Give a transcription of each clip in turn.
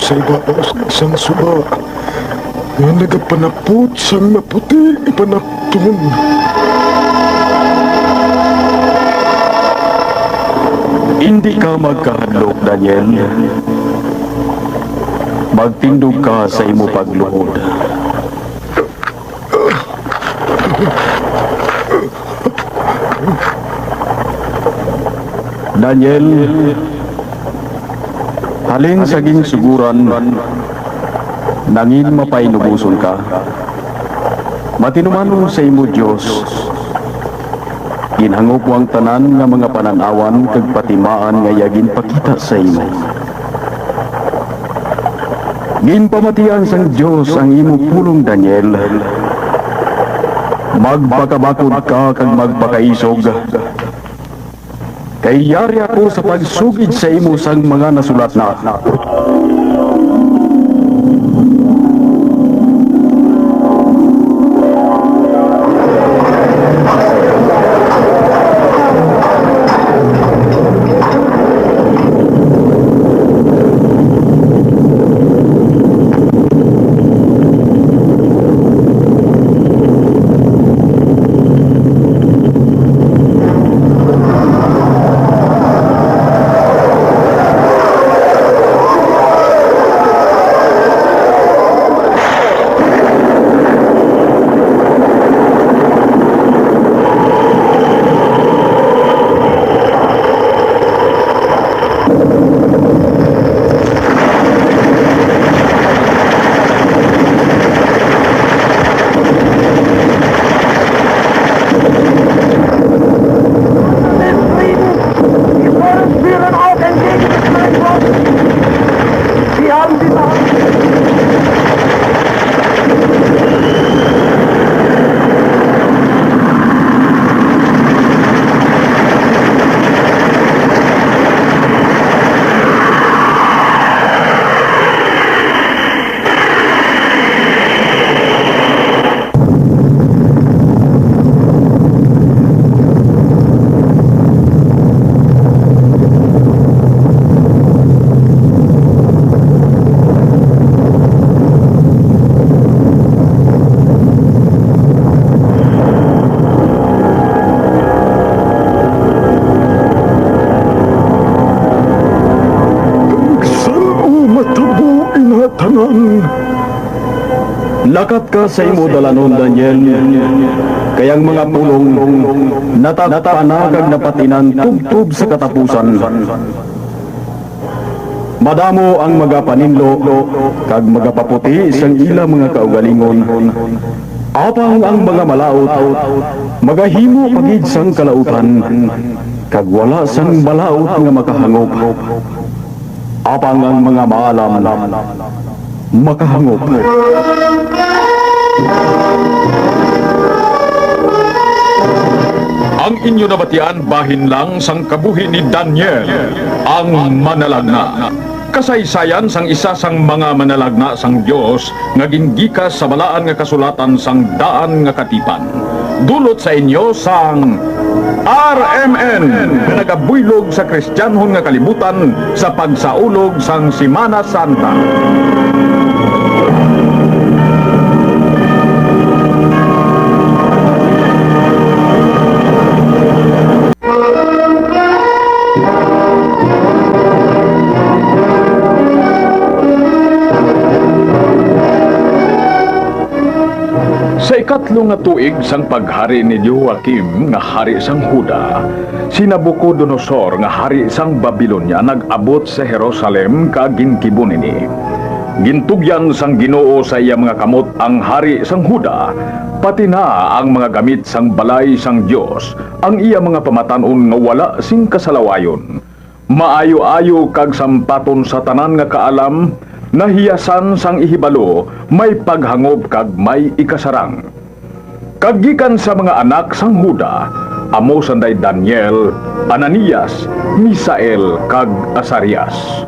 sa ibabaw sa isang suba nga nagapanapot sang maputi ipanaptungon. Hindi ka magkahadlok, Daniel. Magtindog ka sa imo pagluhod. Daniel, halin saging suguran, nangin mapainubuson ka. Matinumanon sa imo Diyos, ginhangop mo ang tanan nga mga pananawan kag patimaan nga yagin pakita sa imo. Ginpamatian sang Diyos ang imo pulong, Daniel. Magpakabakod ka kag magpakaisog. Kay yari ako sa pagsugid sa imo sang mga nasulat na. Lakat ka sa imo dalanon, Daniel. Kayang mga pulong natapanagag na patinan tubtub sa katapusan. Madamo ang magapaninlo kag magapaputi sang ila mga kaugalingon. Apang ang mga malaut magahimo pagid sang kalautan kag wala sang malaut nga makahangop. Apang ang mga maalam makahangop. Ang inyo nabatian bahin lang sang kabuhi ni Daniel, ang manalagna. Kasaysayan sang isa sang mga manalagna sang Dios nga ginggikas sa balaan nga kasulatan sang daan nga katipan. Dulot sa inyo sang RMN nga nagabuylog sa Kristiyanhon nga kalibutan sa pagsaulog sang Semana Santa. Sa ikatlo nga tuig sang paghari ni Joachim nga hari sang Huda, si Nabucodonosor nga hari sang Babilonia nag-abot sa Jerusalem kag ginkibon ini. Gintugyan sang Ginoo sa iya mga kamot ang hari sang Huda, pati na ang mga gamit sang balay sang Dios, ang iya mga pamatanon nga wala sing kasalawayon. Maayo-ayo kag sampaton sa tanan nga kaalam, nahiyasan sang ihibalo, may paghangob kag may ikasarang. Kagikan sa mga anak sang Huda, amo sanday Daniel, Ananias, Misael kag Asarias.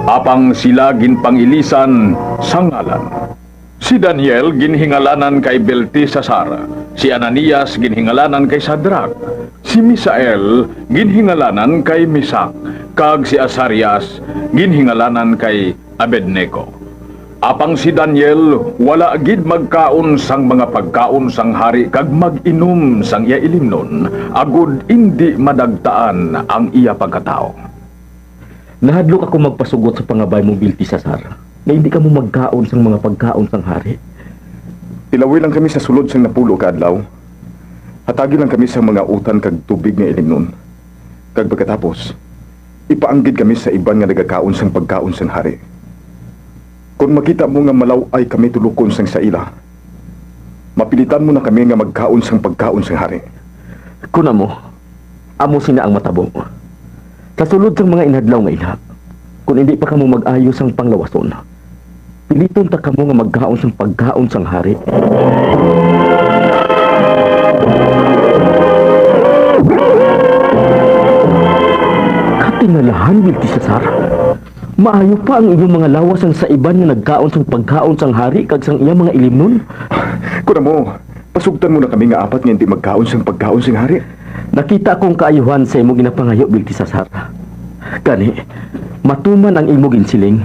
Apang sila ginpangilisan sang ngalan. Si Daniel ginhingalanan kay Belteshazzar, si Ananias ginhingalanan kay Sadrak, si Misael ginhingalanan kay Mesak, kag si Asarias ginhingalanan kay Abednego. Apang si Daniel, wala gid magkaon sang mga pagkaon sang hari kag mag-inom sang iya ilimnon, agud indi madagtaan ang iya pagkatao. Nahadlok ako magpasugot sa pangabay mo, Biltisasar, na hindi ka mo magkaon sang mga pagkaon sang hari. Ilawi lang kami sa sulod sang napulo ka adlaw. Hatagi lang kami sa mga utan kag tubig nga ilimnon. Kag pagkatapos, ipaanggid kami sa iban nga nagakaon sang pagkaon sang hari. Kung makita mo nga malaw-ay kami tulukon sang sa ila, mapilitan mo na kami nga magkaon sang pagkaon sang hari. Kuna mo, amo sina ang matabo. Sa sulod sang mga inadlaw nga ila, kung hindi pa kamo mag-ayos ang panglawason, piliton ta kamo nga magkaon sang pagkaon sang hari. Katingalahan, Biltisasar. Maayo pa ang inyong mga lawas ang sa iban nga nagkaon sang pagkaon sang hari kag sang iya mga ilimnon. Kuna mo, pasugtan mo na kami nga apat nga hindi magkaon sang pagkaon sang hari. Nakita akong kaayuhan sa imo ginapangayo, Biltisasar. Gani, matuman ang imo ginsiling.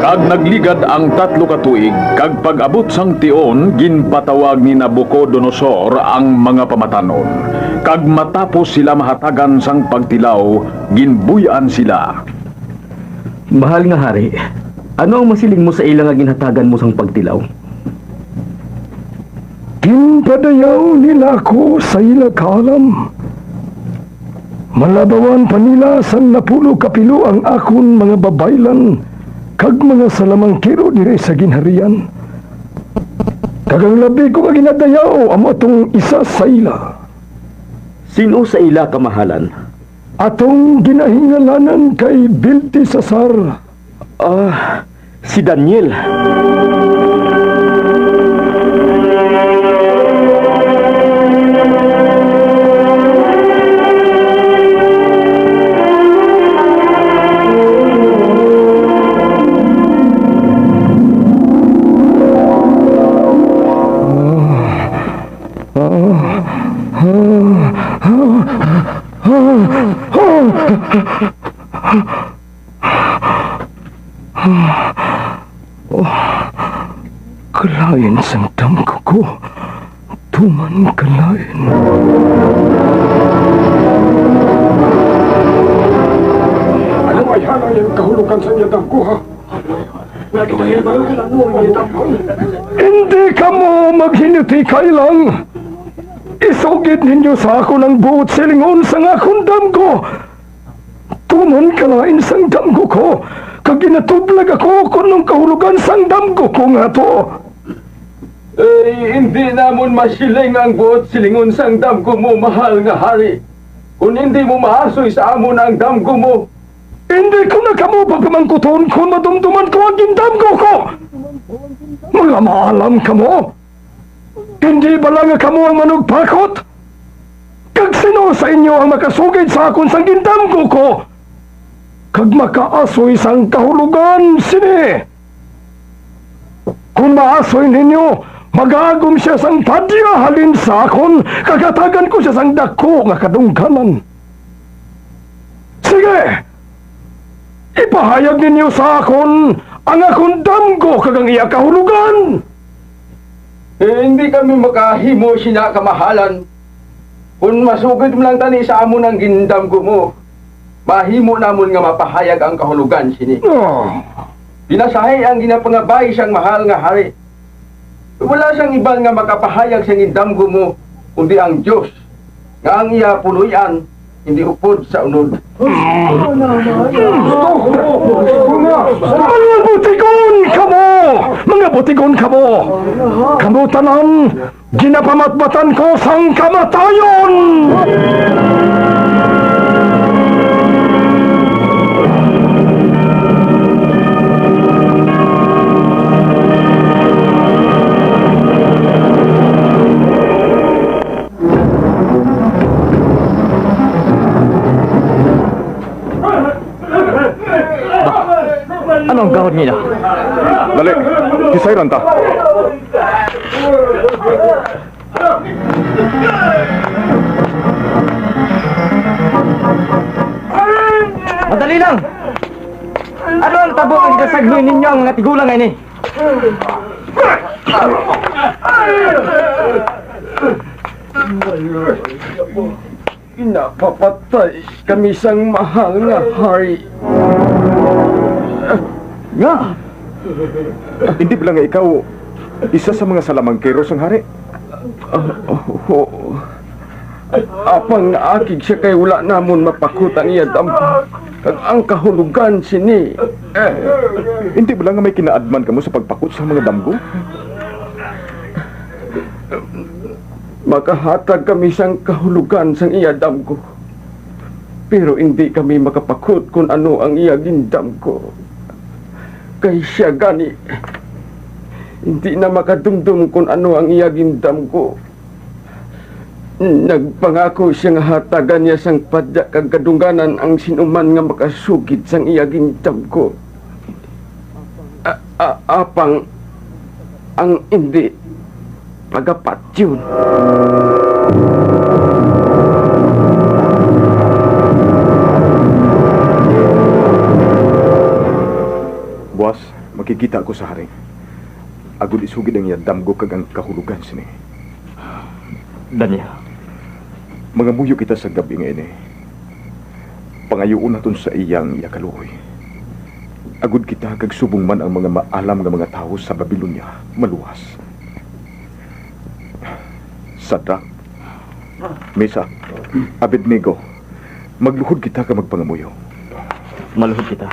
Kag nagligad ang 3 ka tuig, kag pag-abot sang tion, ginpatawag ni Nabucodonosor ang mga pamatanon. Kag matapos sila mahatagan sang pagtilaw, ginbuyan sila. Mahal nga hari, ano ang masiling mo sa ilang nga ginhatagan mo sang pagtilaw? Ginpadayaw nila ko sa ila kalam. Malabawan pa nila sang napulo kapilo ang akon mga babaylan kag mga salamangkiro dire sa ginharian. Kagang labi ko nga ginadayaw amo atong isa sa ila. Sino sa ila kamahalan? Atong ginahingalanan kay Biltisasar. Si Daniel. Kalain sang damgo ko. Tuman kalain. Ano ay hanang yung kahulugan sa iyong damgo, ha? Hindi ka mo maghinuti kailang. Isugid ninyo sa ako ng buot silingon sa akong damgo. Tuman kalain sang damgo ko. Kag ginatublag ako kung kahulugan sang damgo ko nga to. Hindi namon masiling ang buot silingon sang damgo mo, mahal nga hari. Kung hindi mo maasoy sa amon ang damgo mo, Hindi ko na kamo pagkamangkuton kung madumduman ko ang gindamgo ko. Mga maalam kamo. Hindi ba lang kamo ang manugpakot? Kag sino sa inyo ang makasugid sa akon sang gindamgo ko? Kag makaasoy sang kahulugan sini. Kung maasoy ninyo, magagom siya sang padya halin sa akon, kagatagan ko siya sang dako nga kadungkanan. Sige! Ipahayag ninyo sa akon ang akong damgo kagang iya kahulugan. hindi kami makahimo sina kamahalan. Kung masugid mo lang tani sa amon ang gindamgo mo, mahimo namon nga mapahayag ang kahulugan sini. Pinasahay ang ginapangabay siyang mahal nga hari. Wala siyang iban nga makapahayag sa gindamgo mo, kundi ang Diyos, nga ang iya puluyan, hindi upod sa unod. Mga butikon kamo! Mga butikon kamo! Kamo tanan, ginapamatbatan ko sang kamatayon! Anong gawin nila? Dali, kisayran ta. Madali lang! Ano ang tabo ang dasagluin ninyo ang mga tigulang ngayon eh? Pinapapatay kami sang mahal nga hari. Nga! Hindi ba lang nga ikaw isa sa mga salamangkero sang hari? Oo. Apang naakig siya kay wala namon mapakutan iya dampo. Kag ang kahulugan sini. Hindi ba lang nga may kinaadman ka mo sa pagpakot sa mga damgo? Makahatag kami sang kahulugan sang iya damgo. Pero hindi kami makapakut kung ano ang iya gindam ko. Kay siya gani. Hindi na makadumdum kung ano ang iya gindam ko. Nagpangako siya nga hatagan niya sang padya kag kadungganan ang sinuman nga makasugid sang iya gindam ko. Apang ang hindi pagapat yun. Boss, makikita ko sa hari. Agud isugid ang iya damgo kag ang kahulugan sini. Daniel, Mga muyo kita sa gabi nga ini. Pangayuon naton sa iyang kaluoy. Agud kita kag subong man ang mga maalam nga mga tao sa Babilonia maluwas. Sadrak, Mesa, Abednego, magluhod kita ka magpangamuyo. maluhod kita.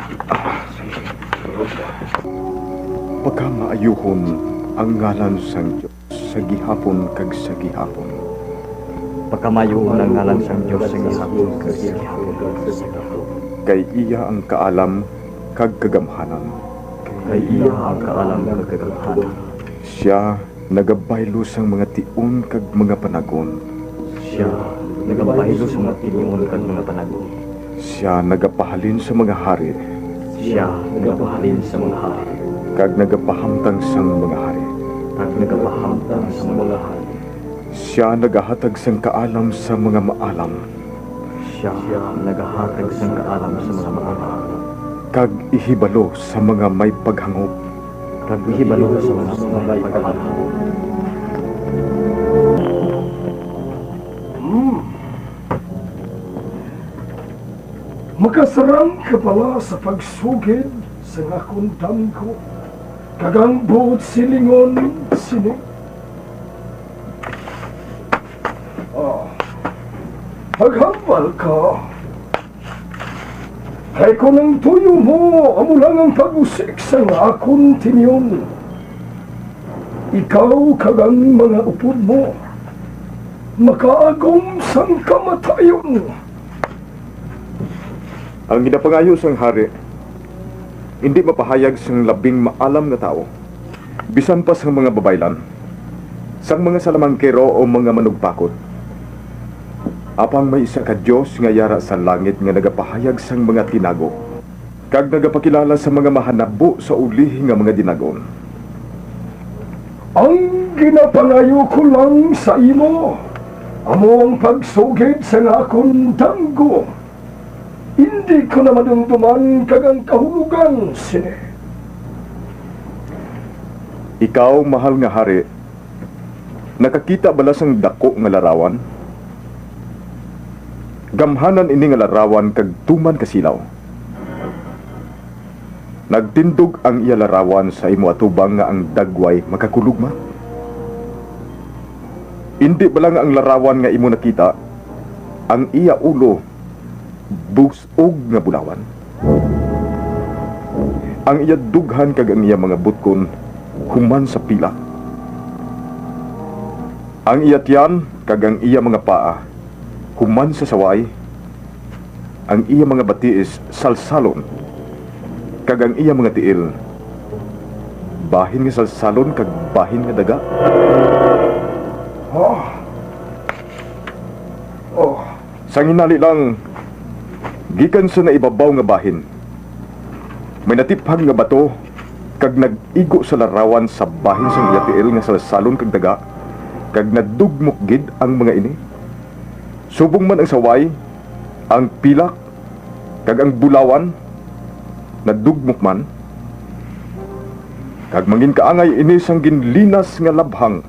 Pagka maayuhon ang ngalan sang Diyos sa gihapon kag sa gihapon. Pagkamayo ng ngalan sang Diyos sa gihapon kag sa gihapon. Kay iya ang kaalam kag kagamhanan. Kay iya ang kaalam ng kagaghanan. Siya nagabaylo sang mga tion kag mga panagon. Siya nagapahilo sa mga tiniyon kag mga panagon. Siya nagapahalin sa mga hari Siya nagapahalin sa mga hari. kag nagapahamtang sang mga hari. At nagapahamtang sa mga hari. Siya nagahatag sang kaalam sa mga maalam Siya nagahatag sa kaalam sa mga maalam. kag ihibalo sa mga may paghangop. Kag ihibalo sa mga may pagkakataon. Makasarang ka pala sa pagsugid sa akong damgo. Kagang buot silingon sini. Paghambal ka. Kay ko ng tuyo mo, amo lang ang pag-usik sa akong tinyon. Ikaw kagang mga upod mo, makaagom sang kamatayon. Ang ginapangayo sang hari hindi mapahayag sang labing maalam nga tao. Bisan pa sang mga babaylan, sang mga salamangkero o mga manugpakot. Apang may isa ka Diyos nga yara sa langit nga nagapahayag sang mga tinago, kag nagapakilala sa mga mahanabo sa uli nga mga dinagon. Ang ginapangayo ko lang sa imo, amo ang pagsugid sa akong damgo. Hindi ko na madumduman kagang kahulugan sini. Ikaw, mahal nga hari, nakakita bala sang dako nga larawan? Gamhanan ini nga larawan kag tuman kasilaw. Nagtindog ang iya larawan sa imo atubang nga ang dagway makakulugma. Hindi bala nga ang larawan nga imo nakita, ang iya ulo busog nga bulawan. Ang iya dughan kag ang iya mga butkon human sa pila. Ang iya tiyan kag ang iya mga paa human sa saway. Ang iya mga batiis salsalon kag ang iya mga tiil bahin nga salsalon kag bahin nga daga. Sang hinali lang gikan sa naibabaw nga bahin, may natiphag nga bato kag nag-igo sa larawan sa bahin sang iya tiil nga salsalon kag daga kag nadugmok gid ang mga ini. Subong man ang saway, ang pilak, kag ang bulawan, nadugmok man. Kag mangin kaangay ini sang ginlinas nga labhang,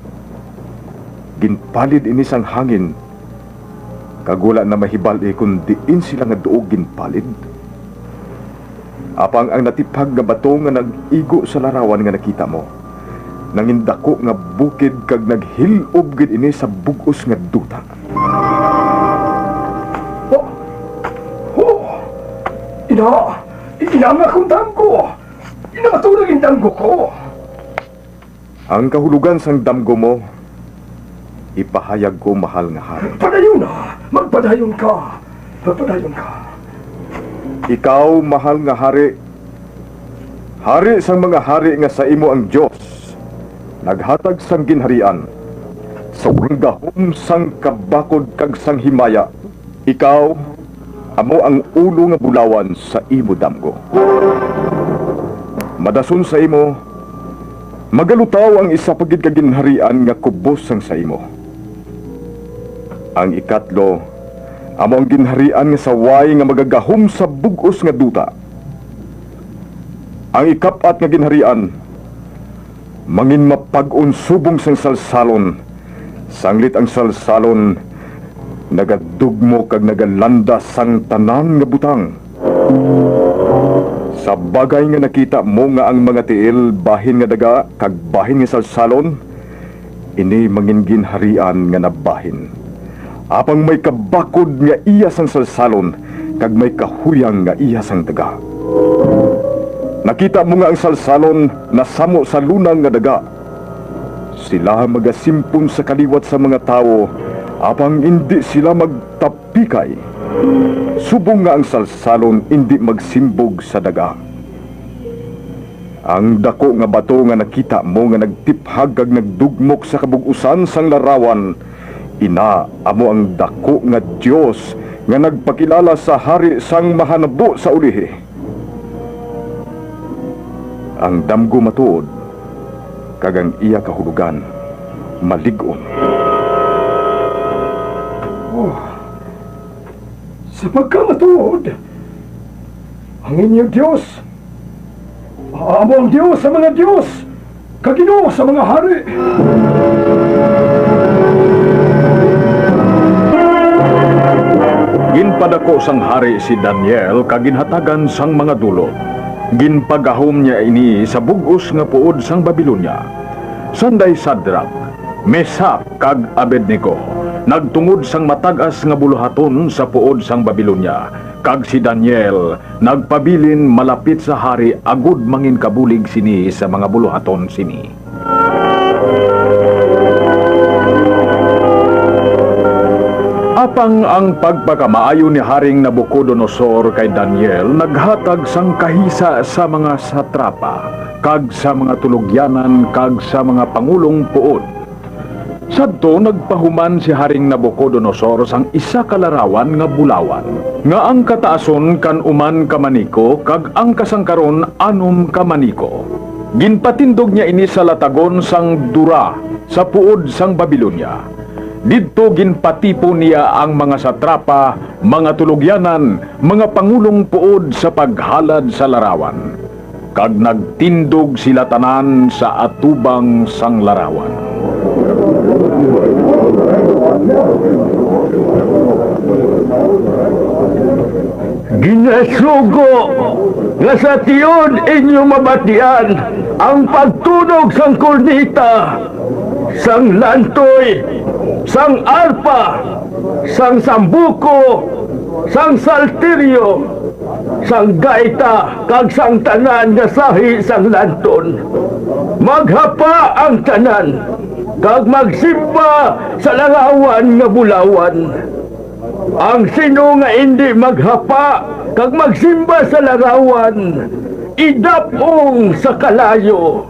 ginpalid ini sang hangin, kag wala na mahibal kung diin sila nga duog ginpalid. Apang ang natipag nga bato nga nag-igo sa larawan nga nakita mo, nangindako nga bukid kag naghilob gid ini sa bugos nga duta. Ina nga kong damgo! Ina nga tunag yung damgo ko! Ang kahulugan sang damgo mo, ipahayag ko mahal nga hari. Padayon na! Magpadayon ka! Magpadayon ka! Ikaw, mahal nga hari, hari sang mga hari nga sa imo ang Diyos, naghatag sang ginharian, sa gahom sang kabakod kag sang himaya. Ikaw, amo ang ulo nga bulawan sa imo damgo. Madason sa imo, magalutaw ang isa pagid ka ginharian nga kubos sang sa imo. Ang ikatlo, amo ang ginharian nga saway nga magagahom sa bugos nga duta. Ang ikapat nga ginharian, mangin mapag-on subong sang salsalon. Sanglit ang salsalon, nagadugmo kag nagalanda sang tanan nga butang. Sa bagay nga nakita mo nga ang mga tiil, bahin nga daga kag bahin nga salsalon, ini mangin ginharian nga nabahin. Apang may kabakod nga iya sang salsalon, kag may kahuyang nga iya sang daga. Nakita mo nga ang salsalon nasamo sa lunang nga daga. Sila magasimpon sa kaliwat sa mga tao, apang hindi sila magtapikay. Subong nga ang salsalon hindi magsimbog sa daga. Ang dako nga bato nga nakita mo nga nagtiphag kag nagdugmok sa kabugusan sang larawan, ina amo ang dako nga Dios nga nagpakilala sa hari sang mahanabo sa ulihi. Ang damgo matuod, kag ang iya kahulugan malig-on. Sa pagkamatuod, ang inyong Diyos, amo ang Diyos sa mga Diyos, kagino sa mga hari. Ginpadako sang hari si Daniel kaginhatagan sang mga dulot. Ginpagahom niya ini sa bugos nga puod sang Babilonya. Sanday Sadrak, Mesak kag Abednego nagtungod sang matagas nga buluhaton sa puod sang Babilonya. Kag si Daniel nagpabilin malapit sa hari agud mangin kabulig sini sa mga buluhaton sini. Apang ang pagpakamaayo ni Haring Nabucodonosor kay Daniel naghatag sang kahisa sa mga satrapa, kag sa mga tulugyanan, kag sa mga pangulong puod. Sadto nagpahuman si Haring Nabucodonosor sang isa kalarawan nga bulawan, nga ang kataason kan uman kamaniko, kag ang kasangkaron anom kamaniko. Ginpatindog niya ini sa latagon sang Dura sa puod sang Babilonya. Didto ginpatipo niya ang mga satrapa, mga tulugyanan, mga pangulong puod sa paghalad sa larawan. Kag nagtindog sila tanan sa atubang sang larawan. Ginasugo nga sa tiyon inyo mabatian ang pagtunog sang kornita, sang lantoy, sang arpa, sang sambuko, sang salteryo, sang gaita, kag sang tanan nga sahi sang lanton. Maghapa ang tanan, kag magsimba sa larawan nga bulawan. Ang sino nga hindi maghapa, kag magsimba sa larawan, idapong sa kalayo.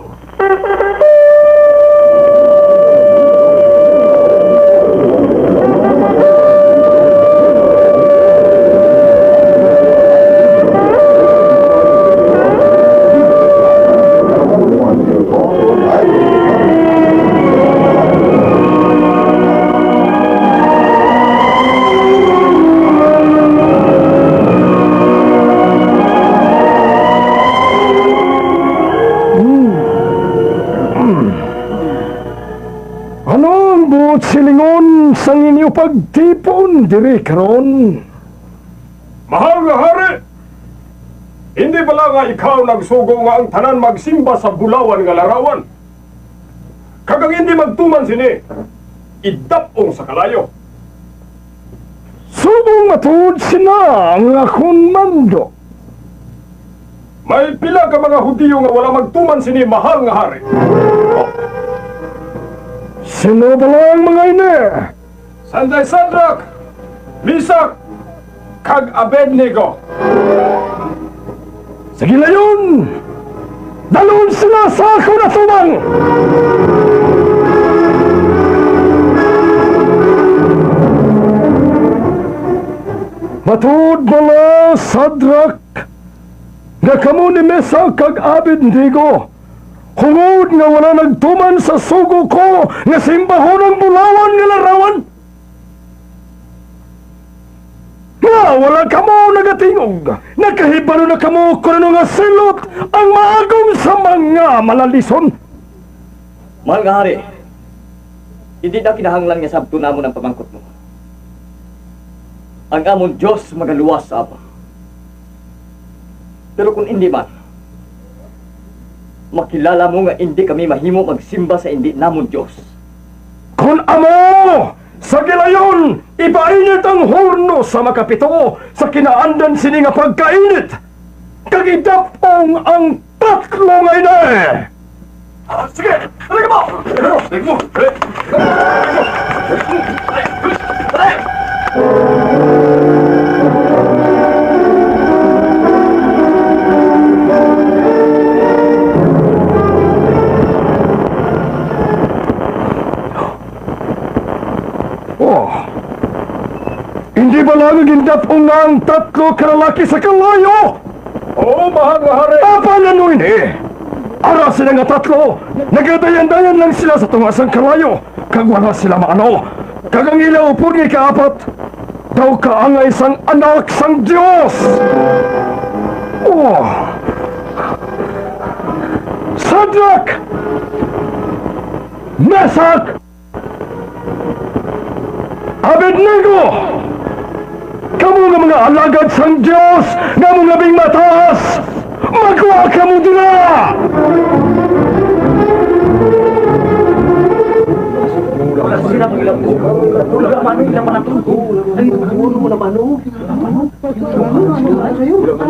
sang inyo pagtipon diri karon. Mahal nga hari, hindi bala nga ikaw nagsugo nga ang tanan magsimba sa bulawan nga larawan? Kagang hindi magtuman sini, idapong sa kalayo. Subong matuod sina ang akong mando. May pila ka mga Hudiyo nga wala magtuman sini, mahal nga hari. Sino bala ang mga ini? Sanday Sadrak, Misak, kag Abednego. Sige na yun! Dalon sila sa ako na tumang! Matuod bala, Sadrak, nga kamo ni Mesa kag Abednego, hungod nga wala nagtuman sa sugo ko nga simbahon ang bulawan nga larawan. Nga wala kamo nagatingog, nakahibalo na kamo kung ano nga silot ang maagom sa mga malalison. Mahal nga hari, hindi na kinahanglan nga sabto namon ang pamangkot mo. Ang amon Diyos magaluwas sa Ama. Pero kung hindi man, makilala mo nga hindi kami mahimo magsimba sa hindi namon Diyos. Kung amo, sa gilayon, ipainit ang horno sa makapito sa kinaandan sini nga pagkainit. Kagidapong ang tatlo nga ina. Sige, halika mo! Halika mo! Oh, hindi ba lang gindapong nga ang tatlo kalalaki sa kalayo? Oo, mahal nga hari. Apa na nun eh? Ara sila nga tatlo, nagadayan-dayan lang sila sa tungasang kalayo, kag wala sila maano. Kag ang ilaw po ni kaapat, daw ka ang isang anak sang Diyos. Oh, Sadrak! Mesak! Abednego! Kamu nga mga alagad sang Diyos nga mga labing mataas! Magwa ka mo dila!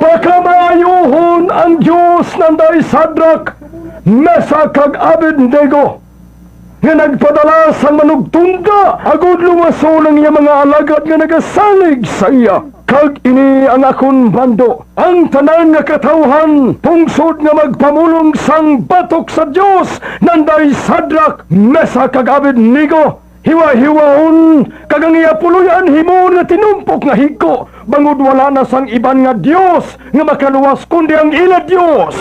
Baka maayuhon ang Diyos nanday Sadrak, Mesak kag Abednego nga nagpadala sa manugtunda agud lumaso ng iya mga alagad nga nagasalig sa iya. Kag ini ang akon bando, ang tanan nga katawhan pungsod nga magpamulong sang batok sa Dios nanday Sadrak, Mesak kag Abednego. Hiwa-hiwaon kag ang iya puluyan himo nga tinumpok nga higko bangod wala na sang iban nga Dios nga makaluwas kundi ang ila Dios.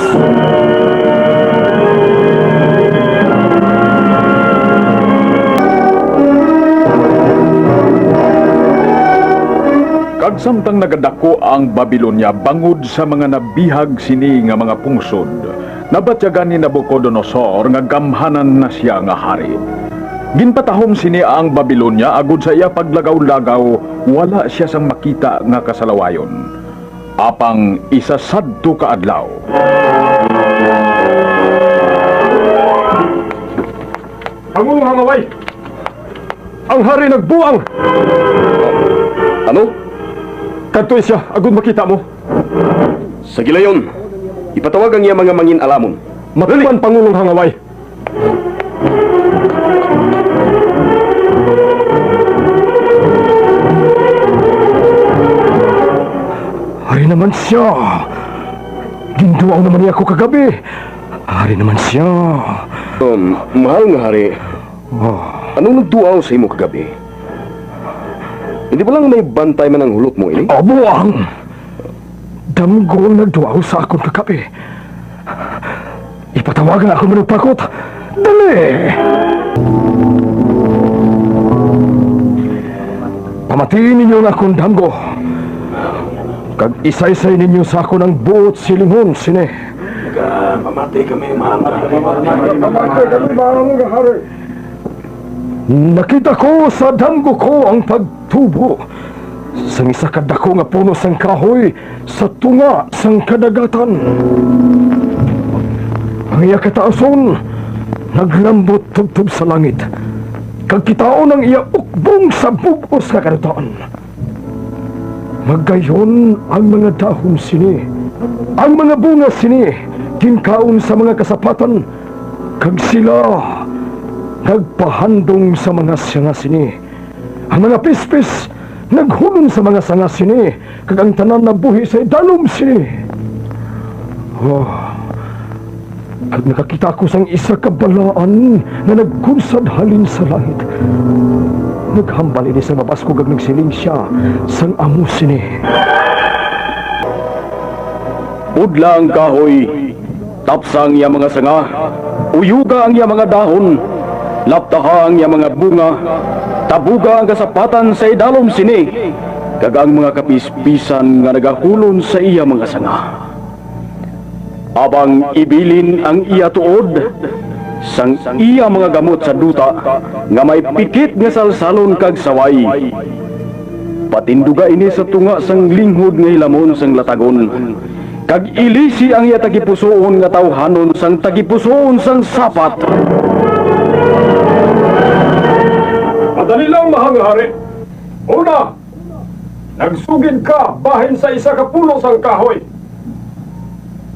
Kag samtang nagadako ang Babilonya bangod sa mga nabihag sini nga mga pungsod, nabatyagan ni Nabucodonosor nga gamhanan na siya nga hari. Ginpatahom sini ang Babilonya agud sa iya paglagaw-lagaw, wala siya sang makita nga kasalawayon. Apang isa sadto ka adlaw. Pangulong hangaway! Ang hari nagbuang! Ano? Kadtoy siya, agud makita mo. Sa gilayon, ipatawag ang iya mga mangin alamon. Matuman Pangulong hangaway. Hari naman siya. Ginduaw naman niya ako kagabi. Hari naman siya. Mahal nga hari, anong nagduaw sa imo kagabi? Hindi ba lang may bantay man ang hulot mo ini? Abuang! Damgong nagduaw sa akong kagabi. Ipatawagan ako managpakot. Dali! Pamatiin ninyo ang akong damgo. Kag isa-isay ninyo sa ako ng buot silingon, sine. Pamatay kami, mahal nga hari. Nakita ko sa damgo ko ang pagtubo sang isa ka dako nga puno sang kahoy sa tunga sang kadagatan. Ang iya kataason naglambot tubtub sa langit. Kag kitaon ang iya ukbong sa bugos nga karutaan. Magayon ang mga dahon sini, ang mga bunga sini, kinkaon sa mga kasapatan, kag sila nagpahandong sa mga sanga sini. Ang mga pispis naghulon sa mga sanga sini, kag ang tanan na buhi sa idalom sini. Oh, kag nakakita ko sang isa ka balaan na nagkunsad halin sa langit. Naghambal ini sa mabas ko kag nagsiling siya sang amo sini. Udla ang kahoy, tapsa ang iya mga sanga, uyuga ang iya mga dahon, laptaha ang iya mga bunga, tabuga ang kasapatan sa idalom sini, kag ang mga kapispisan nga nagahulon sa iya mga sanga. Abang ibilin ang iya tuod, sang iya mga gamot sa duta, nga may pikit nga salsalon kag saway. Patinduga ini sa tunga sang linghod nga hilamon sang latagon, kag ilisi ang iya tagipusoon nga tawhanon sang tagipusoon sang sapat. Madali lang, mahal nga hari. Una, nagsugid ka bahin sa isa ka puno sang kahoy.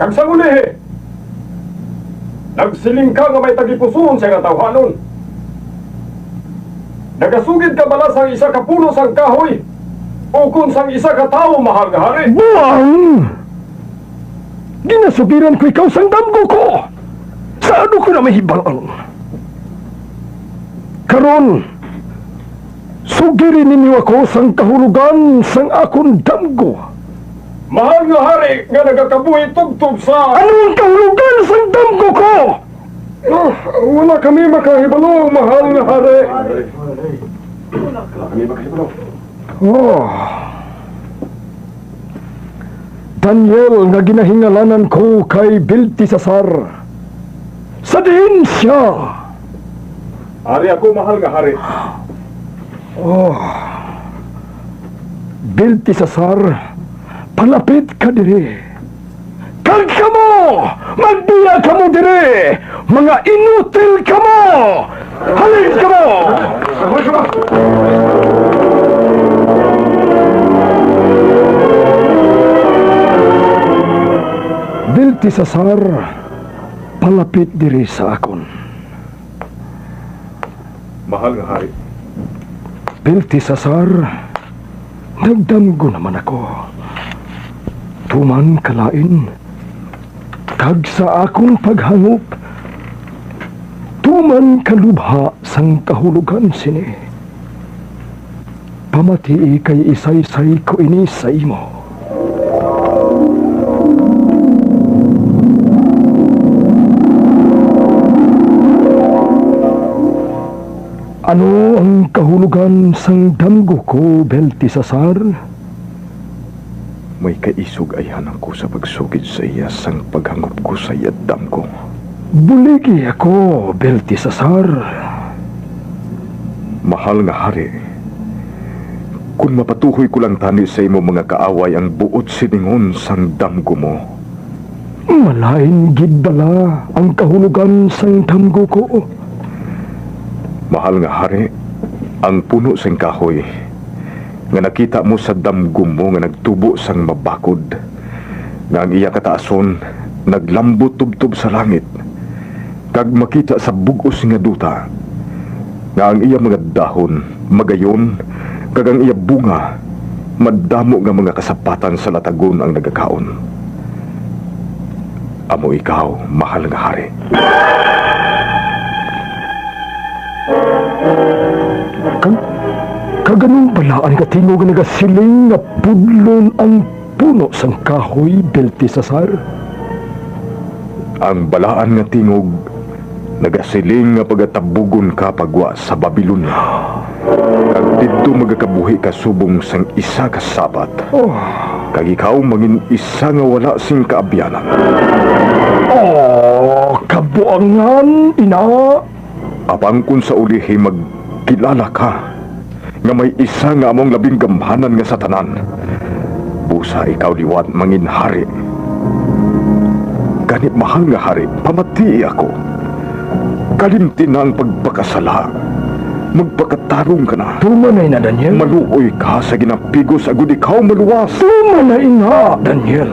Kag sa ulihi, nagsiling ka nga may tagipusoon sa nga tawhanon. Nagasugid ka bala sang isa ka puno sang kahoy ukon sang isa ka tao, mahal nga hari. Buang! Ginasugiran ko ikaw sang damgo ko. Sa ano ko na mahibalaan? Karon, sugirin ninyo ako sang kahulugan sang akong damgo. Mahal nga hari nga nagakabuhi tugtog sa... Anong kahulugan sang damgo ko? Wala kami makahibalo, mahal nga hari. Oh. Daniel nga ginahingalanan ko kay Beltesazar. Sa diin siya. Hari ako, mahal nga hari. Oh. Beltesazar, palapit ka diri. Kag kamo! Magbiya kamo diri! Mga inutil kamo! Halin kamo! Beltesazar, palapit diri sa akon. Mahal nga hari. Beltesazar, nagdamgo naman ako. Tuman kalain, kag sa akong paghangop, tuman kalubha sang kahulugan sini. Pamatii kay isay-say ko ini sa imo. Ano ang kahulugan sang damgo ko, Beltesazar? May kaisog ayhan ako sa pagsugid sa iya sang paghangop ko sa iyadam ko. Buligi ako, Beltesazar. Mahal nga hari, kung mapatuhoy ko lang tani sa imo mga kaaway ang buot siningon sang damgo mo. Malain gid bala ang kahulugan sang damgo ko. Mahal nga hari, ang puno sang kahoy nga nakita mo sa damgo mo nga nagtubo sang mabakod, nga ang iya kataason naglambot tubtob sa langit, kag makita sa bugos nga duta, nga ang iya mga dahon magayon, kag ang iya bunga madamo nga mga kasapatan sa latagon ang nagakaon. Amo ikaw, mahal nga hari. Kaganong balaan ka tingog nga nagasiling nga pudlon ang puno sang kahoy, Beltesazar? Ang balaan nga tingog nagasiling nga pagatabugon ka pagwa sa Babilonia. Kag didto magakabuhi ka subong sang isa ka sabat. Kag ikaw mangin isa nga wala sing kaabyanan. Oh, kabuangan, ina. Apang kun sa ulihi kilala ka nga may isa nga among labing gamhanan nga sa tanan. Busa ikaw liwat mangin hari. Ganit mahal nga hari, pamati ako. Kalimti na ang pagpakasala. Magpakatarong ka na. Tumanay na, Daniel. Maluoy ka sa ginapigos agud ikaw maluwas. Tumanay na, Daniel.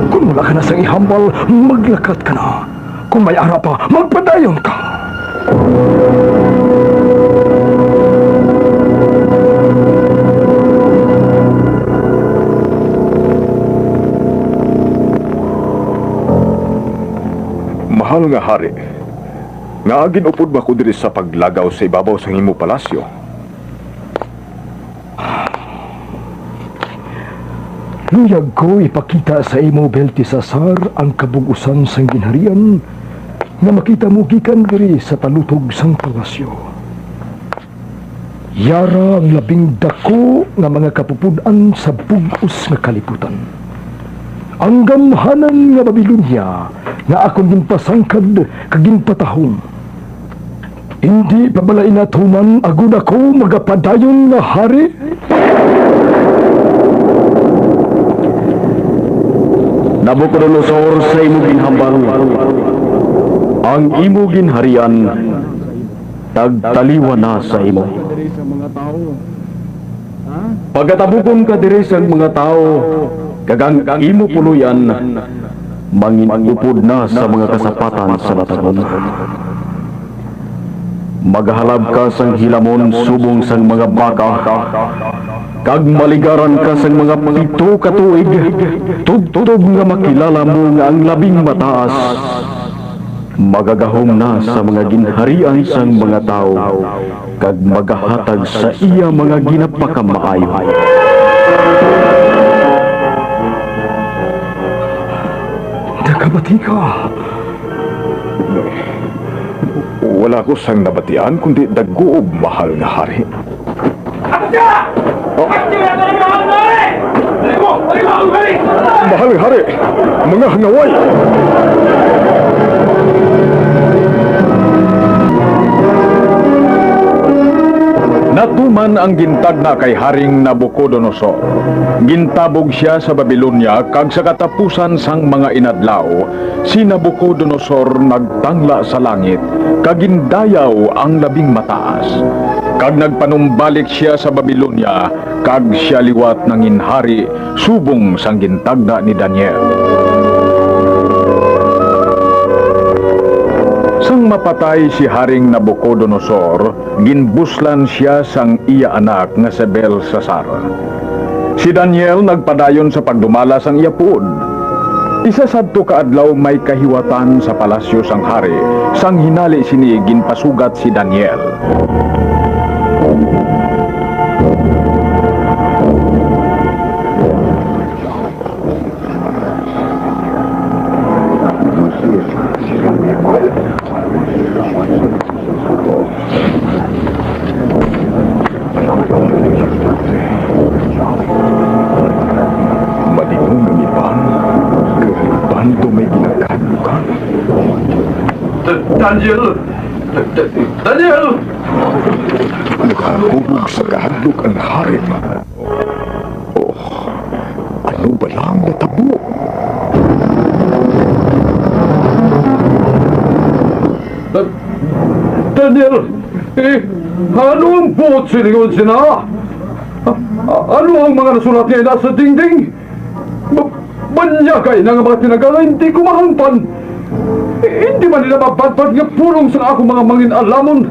Kung wala ka na sang ihambal, maglakat ka na. Kung may ara pa, magpadayon ka. Mahal nga hari, nga ginupod ba ko diri sa paglagaw sa ibabaw sa imo palasyo? Luyag ko ipakita sa imo, Beltesazar, ang kabugusan sang ginharian nga makita mo gikan diri sa talutog sang palasyo. Yara ang labing dako nga mga kapupudan sa bugos nga kalibutan. Ang gamhanan nga Babilonia nga akong ginpasangkad kaginpatahong. Hindi pabalain na tuman agud ako magapadayon nga hari. Nabucodonosor, sa imo ginhambal, ang imo ginharian tagtaliwa na sa imo. Pagkatabugon ka diri sa mga tao, kagang imo puluyan, manginupod na sa mga kasapatan sa batagon. Maghalab ka sang hilamon subong sang mga baka, kag maligaran ka sang mga pito ka tuig, tugtog nga makilala mo nga ang labing mataas. Magagahom na sa mga ginharian sang mga tao, kag magahatag sa iya mga ginapakamaayo. Nakabati ka. Wala ko sang nabatian kundi daguob mahal nga hari. Mahal nga hari, mga hangaway. Natuman ang gintag na kay Haring Nabucodonosor. Gintabog siya sa Babilonia kag sa katapusan sang mga inadlaw, si Nabucodonosor nagtangla sa langit kag gindayaw ang labing mataas. Kag nagpanumbalik siya sa Babilonia kag siya liwat ng inhari subong sang gintagna ni Daniel. Sang mapatay si Haring Nabucodonosor, ginbuslan siya sang iya anak nga si Belsasar. Si Daniel nagpadayon sa pagdumala sang iya puod. Isa sadto ka adlaw may kahiwatan sa palasyo sang hari, sang hinali sini ginpasugat si Daniel. Malingon ng iban, bando may ginakalukan. Daniel! Daniel! Nakahubog sa kahadlok ang hari. Oh, ano ba lang natabo? Daniel! Ano ang buot silingon sina? Ano ang mga nasulat niya nasa dingding? Banyagay na nga mga tinagala, hindi ko mahangpan. Hindi man nila mabadbad nga pulong sa ako mga mangin alamon.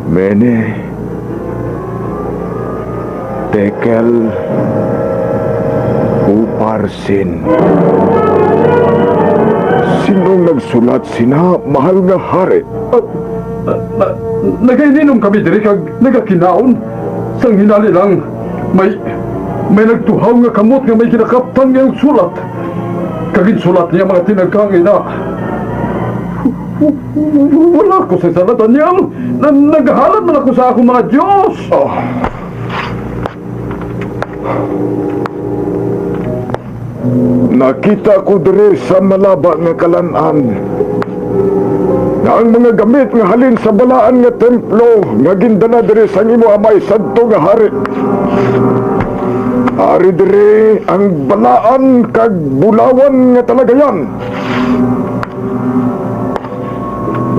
Mene, Tekel, Uparsin. Sinong nagsulat sina, mahal nga hari? Nagainom kami diri kag nagakinaon. Sang hinali lang, may nagtuhaw nga kamot nga may kinakaptan nga yung sulat. Kagin sulat niya mga tinagkangin na. Wala ko sa salatan niya. Naghahalat man ako sa akong mga Diyos. nakita ko diri sa malaba nga kalan-an nga ang mga gamit nga halin sa balaan nga templo nga gindala diri sa imo amay sadto nga hari. Ari diri ang balaan kag bulawan nga talagayan.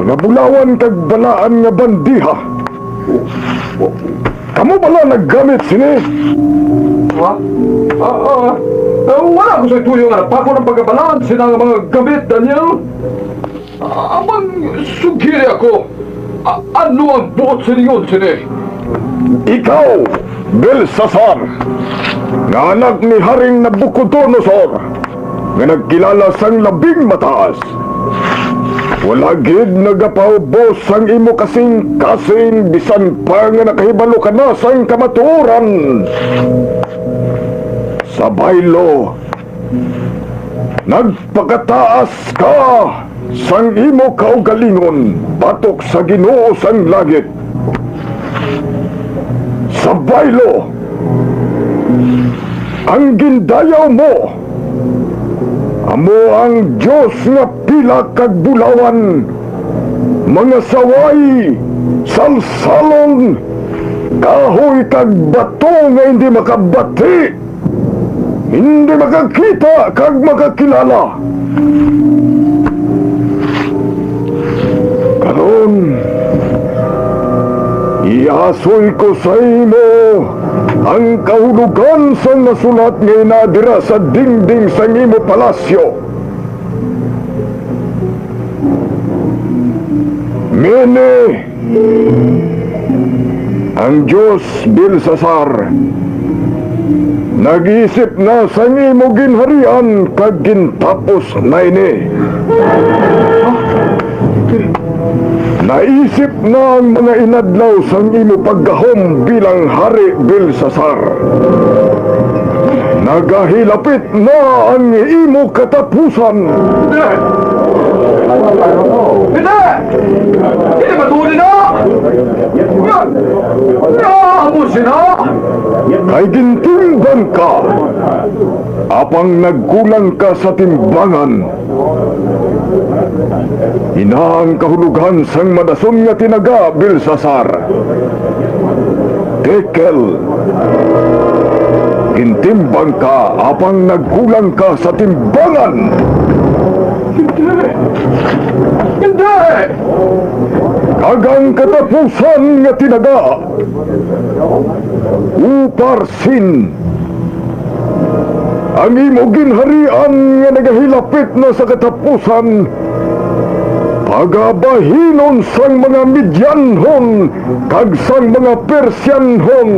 Mga bulawan kag balaan nga bandiha. Kamu bala naggamit sini? Wala ko sa tuyo nga napako ng pagkabalaan sila nga mga gamit, Daniel. Amang sugiri ako. Ano ang buot sa niyon, sini? Ikaw, Belsasar, nga anak ni Haring Nabucodonosor, nga nagkilala sang labing mataas. Wala gid nagapaubos sang imo kasing bisan pa nga nakahibalo ka na sang kamatuoran. Sa baylo, nagpakataas ka sang imo kaugalingon batok sa Ginoo sang langit. Sa baylo, ang gindayaw mo amo ang Diyos nga pila kag bulawan, mga saway, salsalon, kahoy kag bato nga hindi makabati, hindi makakita kag makakilala. Karon, iasoy ko sa imo ang kahulugan sa nasulat nga inadira sa dingding sa imo palasyo. Mene, ang Diyos Belsasar, nag-isip na sa imo ginharian kag gintapos na ini. Naisip na ang mga inadlaw sang imo paggahom bilang Hari Belsasar. Nagahilapit na ang imo katapusan. Hindi! Hindi matuli na! Amo sila! Kay gintimbang ka, apang nagkulang ka sa timbangan. Ina ang kahulugan sang madason nga tinaga, Belsasar. Tekel, gintimbang ka apang nagkulang ka sa timbangan. Hindi! Kagang katapusan nga tinaga, Uparsin, ang imo ginharian nga nagahilapit na sa katapusan, pagabahinon sang mga Midyanhon kag sang mga Persyanhon.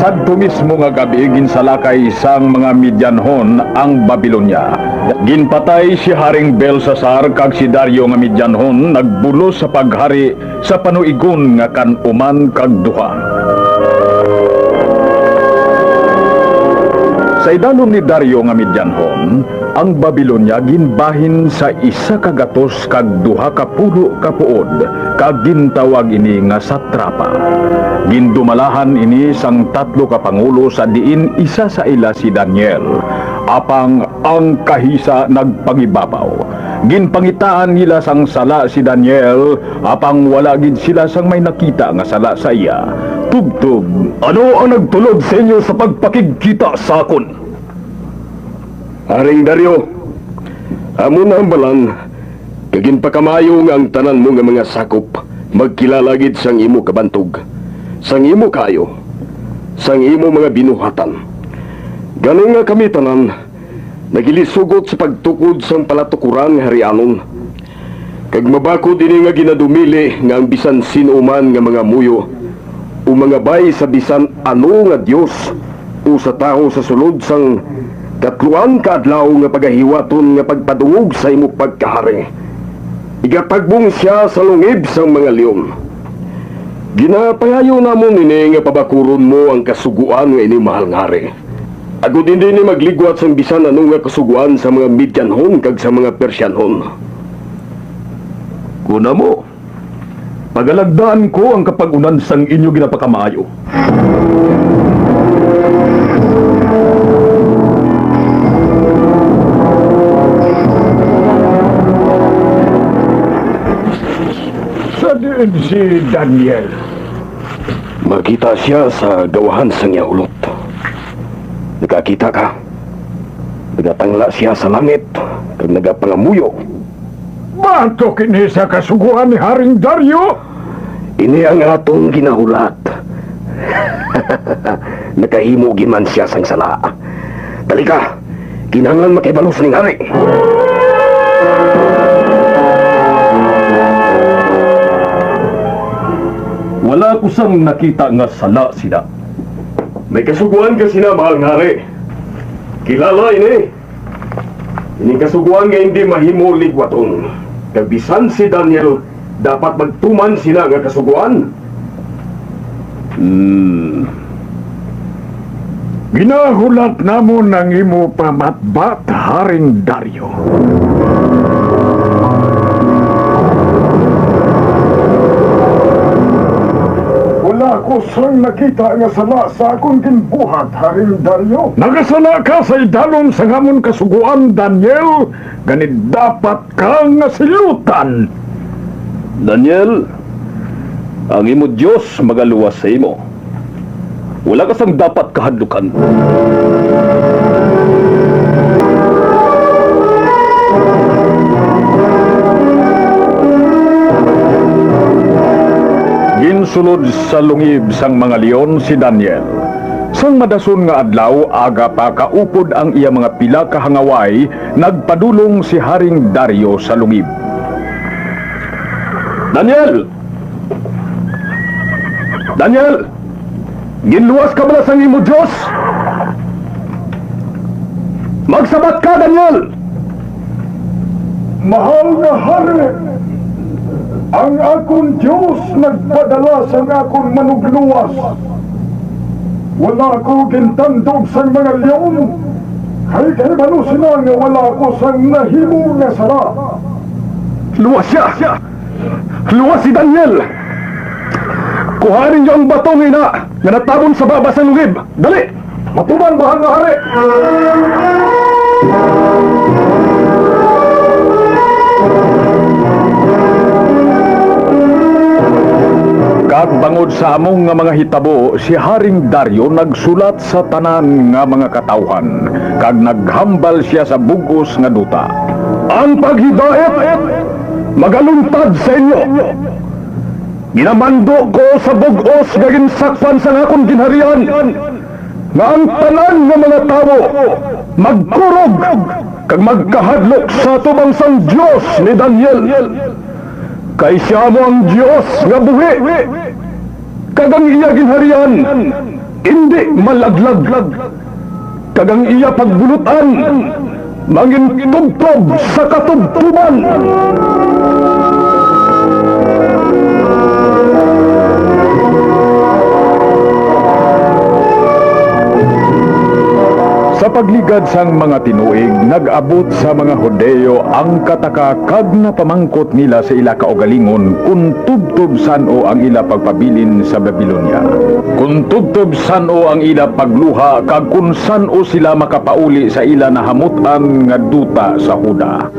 Sadto mismo nga gabi ginsalakay sang mga Midyanhon ang Babilonya. Ginpatay si Haring Belsasar kag si Dario nga Midyanhon nagbulos sa paghari sa panuigon nga kanuman kag duha. Sa idalom ni Dario nga Midyanhon, ang Babilonya ginbahin sa 100 kag 2 ka pulo ka puod kag gintawag ini nga satrapa. Gindumalahan ini sang 3 ka pangulo sa diin isa sa ila si Daniel. Apang ang kahisa nagpangibabaw. Ginpangitaan nila sang sala si Daniel, apang wala gid sila sang may nakita nga sala sa iya. Tugtog, ano ang nagtulog sa inyo sa pagpakigkita sa akon? Haring Dario, amo na ang balan, kagin pakamayo nga ang tanan mo nga mga sakop, magkilalagid sang imo kabantog, sang imo kayo, sang imo mga binuhatan. Ganun nga kami tanan, nagilisugot sa pagtukod sang palatukuran nga harianon. Kag mabako din nga ginadumili nga ang bisan sino man nga mga muyo, o mga bay sa bisan ano nga Dios, o sa tao sa sulod sang katluan kaadlaw nga pagahiwaton nga pagpadungog sa imo pagkahari. Igapagbong siya sa lungib sang mga leon. Ginapangayo namon ini nga pabakuron mo ang kasuguan nga ini mahal nga hari. Agud hindi ni magligwat sang bisan anong nga kasuguan sa mga Midyanhon kag sa mga Persyanhon. Kuna mo, pagalagdaan ko ang kapagunan sang inyo ginapakamaayo. Sa din si Daniel. Makita siya sa gawahan sang yaulot. Nakakita ka? Nagatangla siya sa langit kag nagapangamuyo. Bato kini sa kasuguan ni Haring Dario? Ini ang atong ginahulat. Nakahimo giman siya sang sala. Dali ka, kinahanglan makibalos ning hari. Wala ko sang nakita nga sala sila. May kasuguan ka sina, mahal nga hari. Kilala ini. Ini kasuguan nga hindi mahimo ligwaton. Kabisan si Daniel, dapat magtuman sila nga kasuguan. Ginahulat namon ng imo pamatbat, Haring Dario. Wala ko sang nakita nga sala sa akong ginbuhat, Haring Dario. Nagasala ka sa idalom sa ngamon kasuguan, Daniel. Ganit dapat ka nga silutan. Daniel, ang imo Diyos magaluwas sa imo. Wala ka sang dapat kahadlukan. Ginsulod sa lungib sang mga leon si Daniel. Sang madason nga adlaw, aga pa kaupod ang iya mga pila ka hangaway, nagpadulong si Haring Dario sa lungib. Daniel! Daniel! Ginluwas ka ba sang imo Diyos? Magsabat ka, Daniel! Mahal na hari, ang akong Diyos nagpadala sa akong manugluwas. Wala ko gintandog sa mga leon. Kay balo sila nga wala ko sang nahimo nga sara. Luwas siya! Luwas si Daniel! Kuhanin niyo ang batong ina na natabon sa baba sa lungib. Dali! Matuman mahal na hari. Kagbangod sa among nga mga hitabo, si Haring Dario nagsulat sa tanan nga mga katawhan, kag naghambal siya sa bugos nga duta. Ang paghidait magaluntad sa inyo. Ginamando ko sa bugos nga ginsakpan sa akong ginharian, nga ang tanan nga mga tawo magkurog kag magkahadlok sa tubang sang Diyos ni Daniel. Kay siya mo ang Diyos nga buhi, kagang iya ginharian hindi malaglag, kagang iya pagbulutan mangin tubtob sa katubtuban. Sa pagligad sang mga tinuig, nag-abot sa mga Hodeo ang kataka kag na pamangkot nila sa ila kaugalingon kung tubtob sano ang ila pagpabilin sa Babylonia. Kung tubtob sano ang ila pagluha kag kung sano sila makapauli sa ila nahamutan nga duta sa Huda.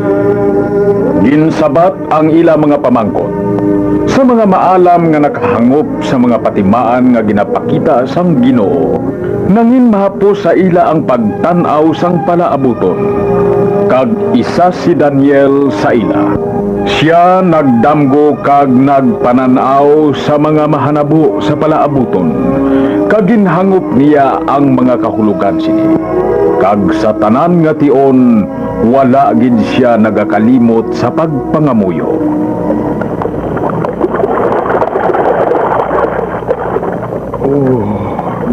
Ginsabat ang ila mga pamangkot sa mga maalam nga nakahangop sa mga patimaan nga ginapakita sang Ginoo. Nangin mahapos sa ila ang pagtanaw sang palaabuton. Kag isa si Daniel sa ila. Siya nagdamgo kag nagpananaw sa mga mahanabo sa palaabuton. Kag ginhangop niya ang mga kahulugan sini. Kag sa tanan nga tion, wala gid siya nagakalimot sa pagpangamuyo.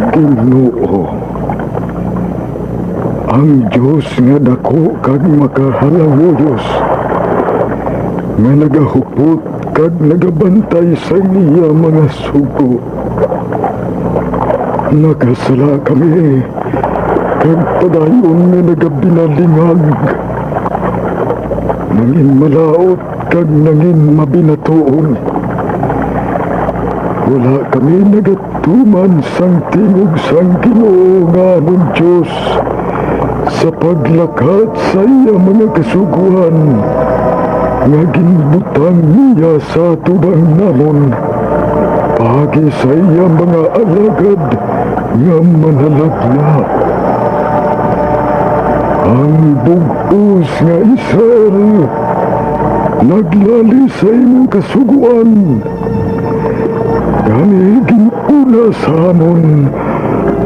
Ginoo, ang Diyos nga dako kag makahalawuyos, nga nagahupot kag nagabantay sa iya mga sugo. Nakasala kami kag padayon nga nagabinalingag. Nangin malaot kag nangin mabinatuon. Wala kami nagatuman sang tingog sang Ginoo nga among Diyos sa paglakat sa iya mga kasuguan nga ginbutang niya sa tubang namon pagi sa iya mga alagad nga manalagla. Ang bugos nga Israel naglali sa imong kasuguan. Kami ginuna sa amon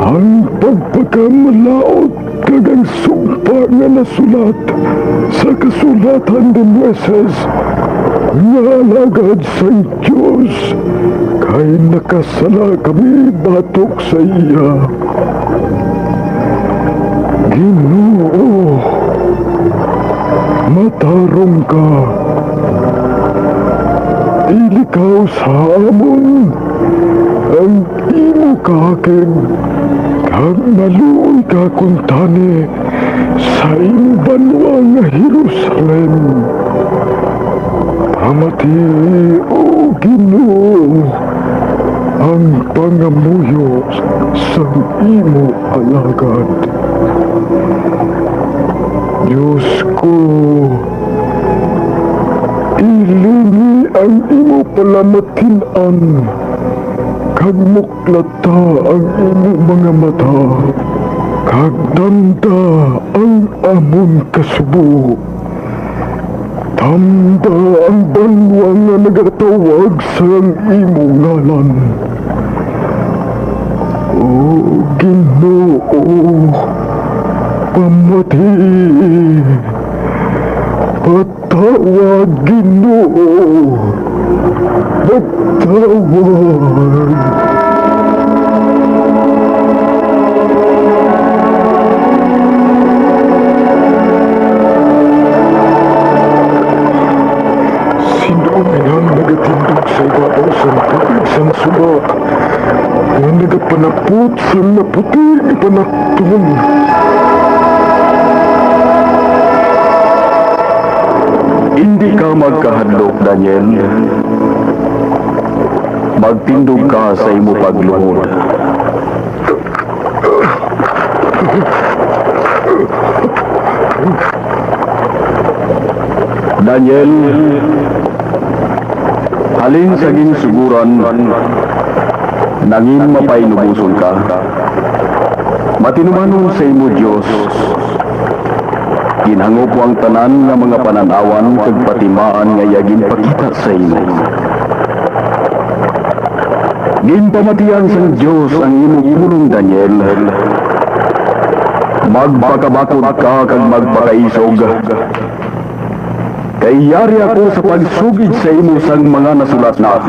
ang pagpakamalaot kag ang sumpa nga nasulat sa kasulatan ng Moises nga alagad sa Diyos kay nakasala kami batok sa iya. Ginoo, matarong ka. Ilikaw sa amon ang imo kakig kag naluoy ka kuntani sa imo banwa nga Jerusalem. Amati o Ginoo ang pangamuyo sa imo alagad. Diyos ko, ilingi ang imo palamatinan kag muklata ang imo mga mata kag danda ang amon kasubo. Tanda ang banwa nga nagatawag sa imo ngalan. O Ginoo, pamati, patawag Ginoo, patawag. Sino ang nagatindog sa ibabaw sa tubig sa suba nga nagapanapot sa naputi ipanakton? Hindi ka magkahadlok, Daniel. Magtindog ka sa imo pagluhod. Daniel, halin sa ginsuguran, nangin mapainubuson ka. Matinumanon sa imo Diyos, ginhangop ang tanan nga mga pananawan kag patimaan nga yagin pakita sa imo. Ginpamatian sang Diyos ang imong pulong, Daniel. Magpakabakod ka kag magpakaisog. Kay yari ako sa pagsugid sa imo sang mga nasulat na.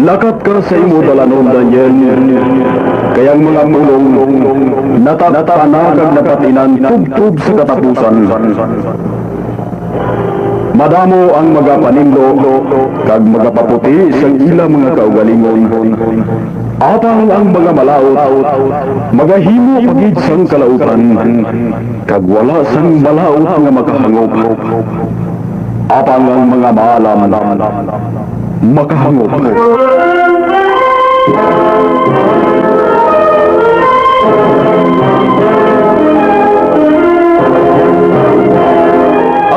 Lakat ka sa imo dalanon, Daniel. Kayang mga pulong natapanag ang napatinan tubtub sa katapusan. Madamo ang magapanimlo kag magapaputi sang ilang mga kaugalingon. Apang ang mga malaot magahimo pagid sang kalautan kag wala sang malaot nga makahangop. Apang ang mga maalam makahangop.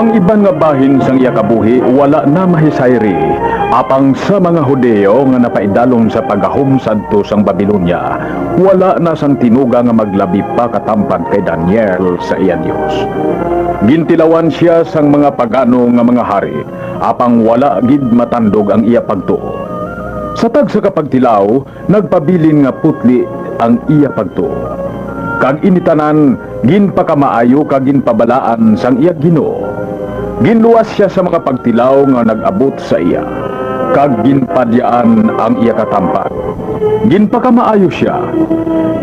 Ang iban nga bahin sang iya kabuhi wala na mahisayri apang sa mga Hudeo nga napaidalom sa pagahom sadto sang Babilonya wala na sang tinuga nga maglabi pa katampad kay Daniel sa iya Dios. Gintilawan siya sang mga pagano nga mga hari apang wala gid matandog ang iya pagtuo. Sa tag sa kapagtilaw nagpabilin nga putli ang iya pagtuo. Kag initanan ginpakamaayo kag ginpabalaan sang iya Ginoo. Ginluwas siya sa mga pagtilaw nga nag-abot sa iya, kag ginpadyaan ang iya katampad. Ginpakamaayo siya,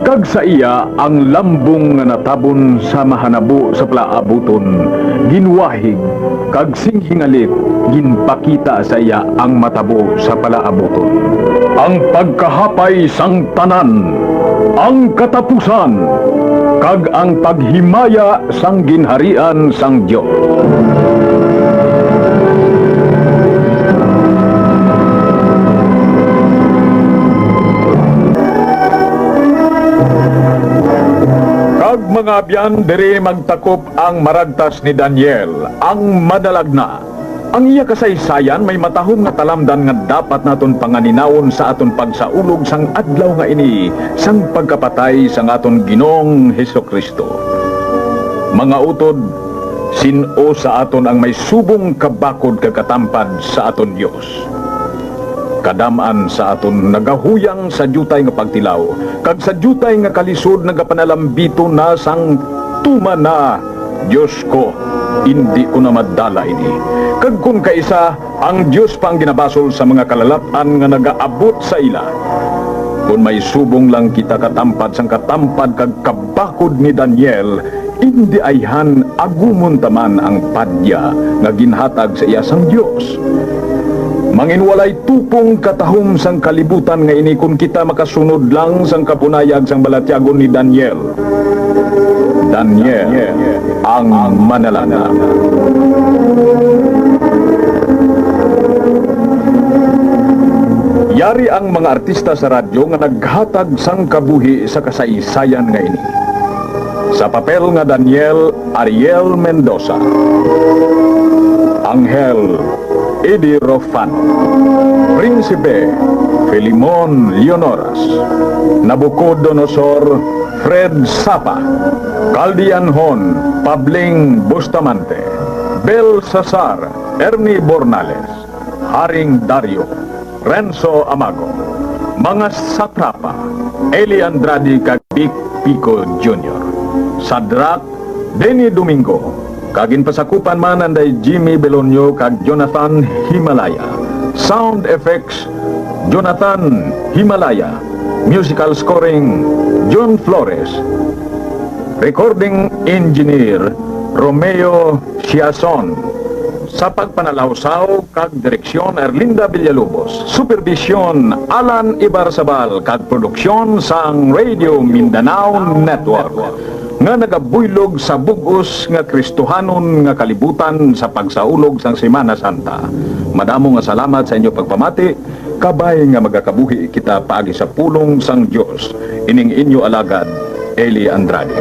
kag sa iya ang lambong nga natabon sa mahanabo sa plaabuton, ginwahig, kag singhingalit, ginpakita sa iya ang matabo sa palaabuton. Ang pagkahapay sang tanan, ang katapusan, kag ang paghimaya sang ginharian sang Dios. Kag mga abyan diri magtakop ang maragtas ni Daniel, ang madalagna. Ang iya kasaysayan may matahom nga talamdan nga dapat naton panganinawon sa aton pagsaulog sang adlaw nga ini sang pagkapatay sang aton Ginoong Hesukristo. Mga utod, sin-o sa aton ang may subong kabakod kagatampad sa aton Dios. Kadamaan sa aton nagahuyang sa jutay nga pagtilaw, kag sa jutay nga kalisod nagapanalambito na sang tuma na Diyos ko, hindi ko na madala ini. Kag kung kaisa, ang Diyos pa ang ginabasol sa mga kalalatan nga nagaabot sa ila. Kung may subong lang kita katampad sang katampad kag kabakod ni Daniel, hindi ayhan agumon taman ang padya nga ginhatag sa iya sang Diyos. Manginwalay tupong katahom sang kalibutan nga ini kung kita makasunod lang sang kapunayag sang balatyagon ni Daniel. Daniel ang manalangin. Yari ang mga artista sa radyo nga naghatag sang kabuhi sa kasaysayan nga ini. Sa papel nga Daniel, Ariel Mendoza. Angel, Eddie Rofan. Prinsipe, Filimon Leonoras. Nabucodonosor, Fred Sapa. Caldian Hon, Pabling Bustamante. Belsasar, Ernie Bornales. Haring Dario, Renzo Amago. Mga satrapa, Eli Andrade kag Vic Pico Jr. Sadrak, Denny Domingo. Kagin pasakupan man anday Jimmy Belonio kag Jonathan Himalaya. Sound effects, Jonathan Himalaya. Musical scoring, John Flores. Recording engineer, Romeo Siason. Sa pagpanalawsaw kag direksyon Erlinda Villalobos. Supervision Alan Ibarzabal kag produksyon sang Radio Mindanao Network nga nagabuylog sa bugos nga Kristohanon nga kalibutan sa pagsaulog sang Semana Santa. Madamo nga salamat sa inyo pagpamati, kabay nga magakabuhi kita paagi sa pulong sang Dios. Ining inyo alagad, Eli Andrade.